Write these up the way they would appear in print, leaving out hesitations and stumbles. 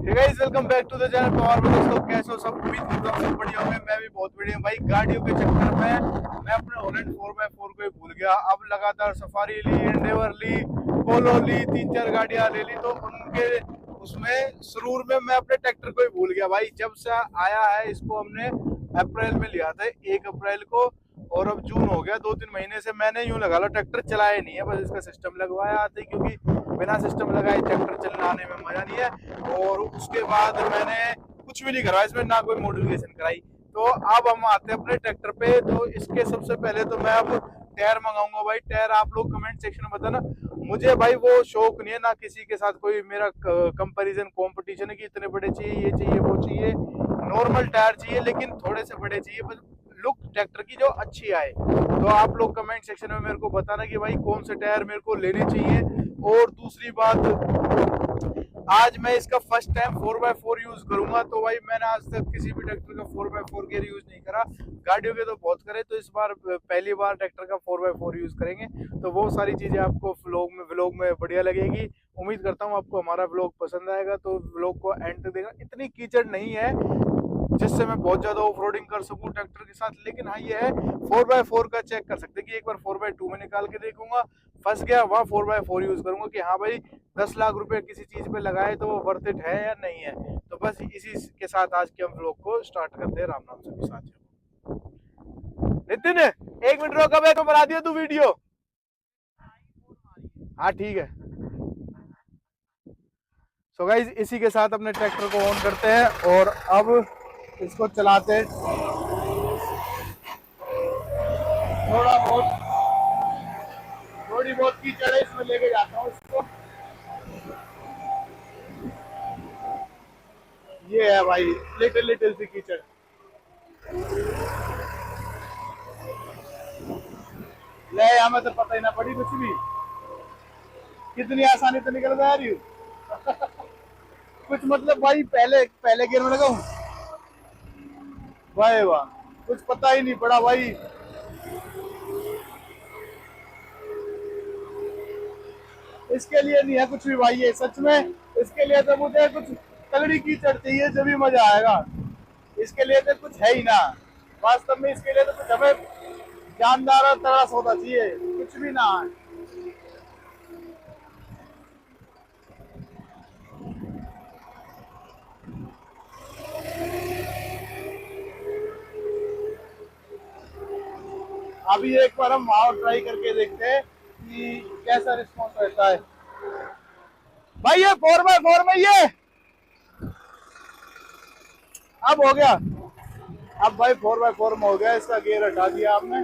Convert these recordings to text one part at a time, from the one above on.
Guys welcome back to the channel Pawar blogs. तो कैसे हो सब? उम्मीद करता हूं सब बढ़िया होंगे। मैं भी बहुत बढ़िया हूं भाई। गाड़ियों के चक्कर में मैं अपने हॉलैंड 4x4 को ही भूल गया। अब लगातार सफारी ली, एंडेवर ली, पोलो ली, 3-4 गाड़ियां ले ली, तो उनके उसमें सुरूर में मैं अपने ट्रैक्टर को ही भूल गया भाई। जब से आया है इसको हमने अप्रैल में लिया था, 1 अप्रैल को, और अब जून हो गया। 2-3 महीने से मैंने यूं लगा लो ट्रैक्टर चलाया नहीं है, बस इसका सिस्टम लगवाया आते, क्योंकि बिना सिस्टम लगाए ट्रैक्टर चलाने में मजा नहीं है। और उसके बाद मैंने कुछ भी नहीं करवाया इसमें, ना कोई मॉडिफिकेशन कराई। तो अब हम आते हैं अपने ट्रैक्टर पे। तो इसके सबसे पहले तो मैं अब टायर मंगाऊंगा भाई। टायर आप लोग कमेंट सेक्शन में बताना। मुझे भाई वो शौक नहीं है, ना किसी के साथ कोई मेरा कंपैरिजन कंपटीशन है कि इतने बड़े चाहिए, ये चाहिए, वो चाहिए। नॉर्मल टायर चाहिए, लेकिन थोड़े से बड़े चाहिए, बस लुक ट्रैक्टर की जो अच्छी आए। तो आप लोग कमेंट सेक्शन में मेरे को बताना कि भाई कौन से टायर मेरे को लेने चाहिए। और दूसरी बात, आज मैं इसका फर्स्ट टाइम 4x4 यूज करूंगा। तो भाई मैंने आज तक किसी भी ट्रैक्टर का 4x4 गियर यूज नहीं करा। गाड़ियों के तो बहुत करे, तो इस बार पहली बार ट्रैक्टर का 4x4 यूज करेंगे। तो वो सारी चीजें आपको व्लॉग में बढ़िया लगेगी। उम्मीद करता हूँ आपको हमारा व्लॉग पसंद आएगा, तो व्लॉग को एंड तक देखना। इतनी कीचड़ नहीं है जिससे मैं बहुत ज्यादा ऑफ रोडिंग कर सकूं ट्रैक्टर के साथ, लेकिन हाँ ये है 4x4 का चेक कर सकते कि एक बार 4x2 में निकाल के देखूंगा, फंस गया वहां 4x4 यूज करूंगा कि हाँ भाई 10 लाख रुपए किसी चीज पे लगाए तो वो वर्थ इट है या नहीं है। तो बस इसी के साथ आज के हम व्लॉग को स्टार्ट करते हैं। राम नाम सभी साथियों। नितिन, 1 मिनट रोका, मैं तो बना दिया तू वीडियो। हाँ ठीक है। सो गाइस इसी के साथ अपने ट्रैक्टर को ऑन करते हैं और अब इसको चलाते हैं। थोड़ा बहुत थोड़ी बहुत कीचड़ है, इसमें लेके जाता हूँ इसको। ये है भाई लिटिल लिटिल सी कीचड़। ले हमें तो पता ही ना पड़ी कुछ भी, कितनी आसानी से निकल जा रही हूँ। कुछ मतलब भाई पहले पहले गियर में लगा हूँ भाई, वाह कुछ पता ही नहीं पड़ा भाई। इसके लिए नहीं है कुछ भी भाई, ये सच में। इसके लिए तो मुझे कुछ तगड़ी कीचड़ चाहिए, जब भी मजा आएगा। इसके लिए तो कुछ है ही ना वास्तव में। इसके लिए तो कुछ हमें जानदार और तगड़ा सौदा चाहिए, कुछ भी ना है। अभी एक बार हम और ट्राई करके देखते हैं कि कैसा रिस्पॉन्स रहता है। भाई ये 4x4 में ये अब हो गया। अब भाई 4x4 में हो गया, इसका गियर हटा दिया आपने।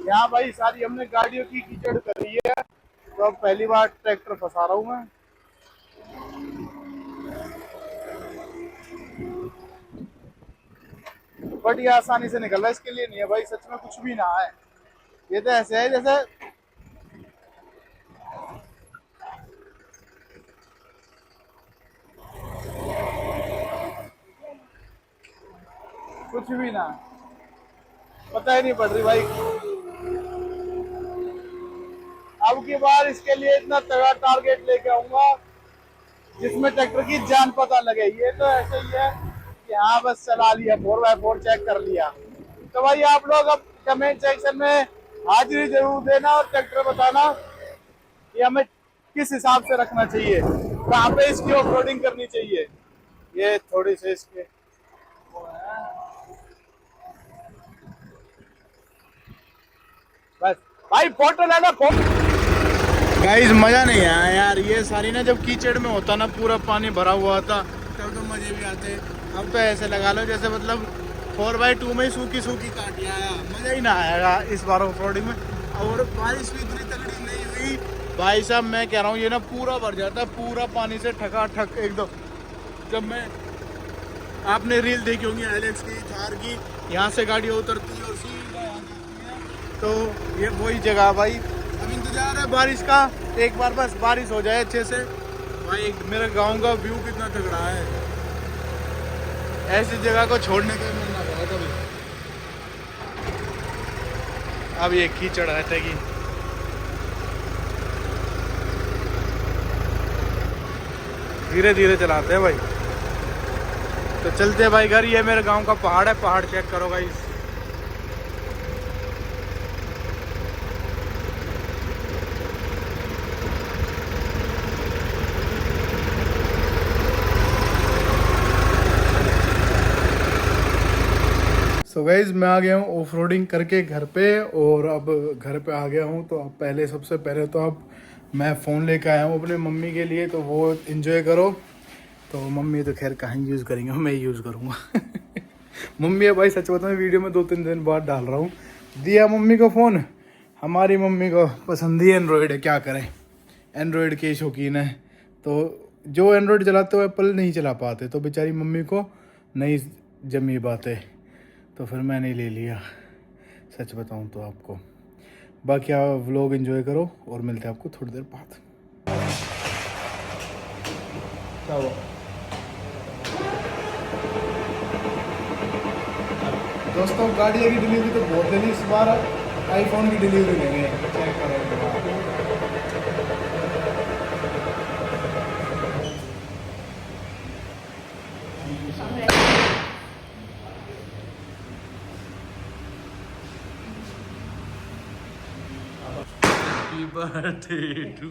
यहाँ भाई सारी हमने गाड़ियों की कीचड़ करी है, तो अब पहली बार ट्रैक्टर फंसा रहा हूँ मैं। बट ये आसानी से निकल रहा है, इसके लिए नहीं है भाई, सच में कुछ भी ना है। ये तो ऐसे है जैसे कुछ भी ना है, पता ही नहीं पड़ रही भाई। अब की बार इसके लिए इतना तगड़ा टारगेट लेके आऊंगा जिसमें ट्रैक्टर की जान पता लगे। ये तो ऐसे ही है कि हाँ बस चला लिया, 4x4 चेक कर लिया। तो भाई आप लोग अब कमेंट सेक्शन में हाजिरी जरूर देना और ट्रैक्टर बताना कि हमें किस हिसाब से रखना चाहिए, कहाँ पे इसकी ऑफ रोडिंग करनी चाहिए। ये थोड़ी सी इसके बस भाई फोटो लेना फोटो। गाइस मजा नहीं आया यार, ये सारी ना जब कीचड़ में होता ना, पूरा पानी भरा हुआ था, तब तो मजे भी आते। अब तो ऐसे लगा लो जैसे मतलब 4x2 में सूखी सूखी काटिया आया, मजा ही ना आएगा इस बार ऑफ रोडिंग में। और बारिश भी इतनी तगड़ी नहीं हुई भाई साहब, मैं कह रहा हूँ ये ना पूरा भर जाता है, पूरा पानी से ठकाठक एकदम। जब मैं आपने रील देखी होंगी एलेक्स की, थार की, यहाँ से गाड़ी उतरती है और सीधा यहाँ जाती है, तो ये वही जगह भाई। अब इंतजार है बारिश का, एक बार बस बारिश हो जाए अच्छे से। भाई मेरे गांव का व्यू कितना तगड़ा है, ऐसी जगह को छोड़ने का मन ना करा कभी। अब ये कीचड़ हटेगी। धीरे धीरे चलाते हैं भाई। तो चलते हैं भाई घर। ये मेरे गांव का पहाड़ है, पहाड़ चेक करो गाइस। सो गाइज मैं आ गया हूँ ऑफ रोडिंग करके घर पे, और अब घर पे आ गया हूँ। तो अब पहले सबसे पहले तो अब मैं फ़ोन लेकर आया हूँ अपने मम्मी के लिए, तो वो इन्जॉय करो। तो मम्मी तो खैर कहाँ यूज़ करेंगे, मैं ही यूज़ करूँगा। मम्मी है भाई, सच बताऊँ वीडियो में 2-3 दिन बाद डाल रहा हूँ। दिया मम्मी को फ़ोन, हमारी मम्मी को पसंद ही एंड्रॉयड है, क्या करें, एंड्रॉयड के शौकीन है। तो जो एंड्रॉयड चलाते हो एप्पल नहीं चला पाते, तो बेचारी मम्मी को नहीं जमी बातें, तो फिर मैंने ले लिया, सच बताऊं तो आपको। बाकी आप व्लॉग एंजॉय करो और मिलते हैं आपको थोड़ी देर बाद। क्या हुआ दोस्तों, गाड़ियों की डिलीवरी तो बहुत जल्दी इस बार आईफोन की डिलीवरी लेंगे, चेक करेंगे। Happy birthday to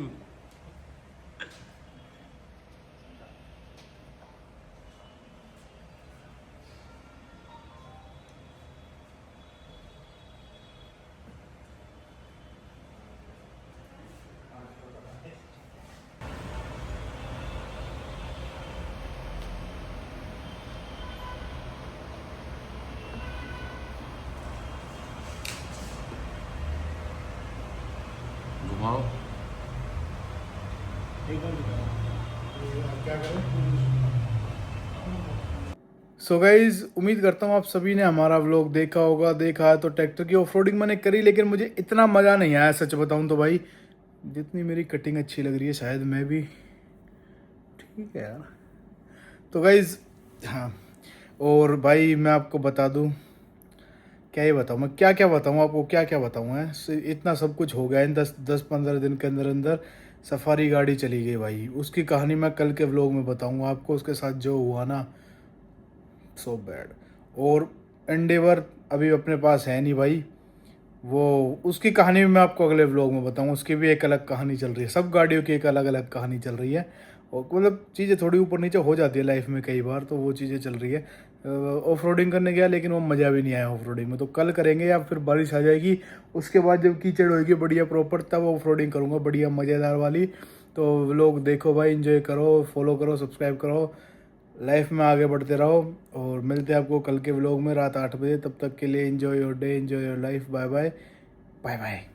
घुमाओ। सो गाइज उम्मीद करता हूँ आप सभी ने हमारा व्लॉग देखा होगा। देखा है तो ट्रैक्टर की ऑफ रोडिंग मैंने करी, लेकिन मुझे इतना मज़ा नहीं आया सच बताऊँ तो भाई। जितनी मेरी कटिंग अच्छी लग रही है शायद मैं भी ठीक है यार। तो गाइज हाँ, और भाई मैं आपको बता दूँ, क्या ही बताऊँ मैं, क्या क्या बताऊँ आपको, क्या क्या बताऊँ है। इतना सब कुछ हो गया इन 10-15 दिन के अंदर अंदर। सफारी गाड़ी चली गई भाई, उसकी कहानी मैं कल के व्लॉग में बताऊँगा आपको। उसके साथ जो हुआ ना, सो बैड। और एंडेवर अभी अपने पास है नहीं भाई, वो उसकी कहानी भी मैं आपको अगले व्लॉग में बताऊंगा। उसकी भी एक अलग कहानी चल रही है, सब गाड़ियों की एक अलग अलग कहानी चल रही है। और मतलब चीज़ें थोड़ी ऊपर नीचे हो जाती है लाइफ में कई बार, तो वो चीज़ें चल रही है। ऑफ रोडिंग करने गया लेकिन वो मज़ा भी नहीं आया ऑफ रोडिंग में। तो कल करेंगे, या फिर बारिश आ जाएगी उसके बाद जब कीचड़ होगी बढ़िया प्रॉपर, तब ऑफ रोडिंग करूँगा बढ़िया मज़ेदार वाली। तो लोग देखो भाई, इंजॉय करो, फॉलो करो, सब्सक्राइब करो, लाइफ में आगे बढ़ते रहो। और मिलते हैं आपको कल के व्लॉग में रात 8 बजे। तब तक के लिए enjoy your day, enjoy your life. Bye bye, bye bye.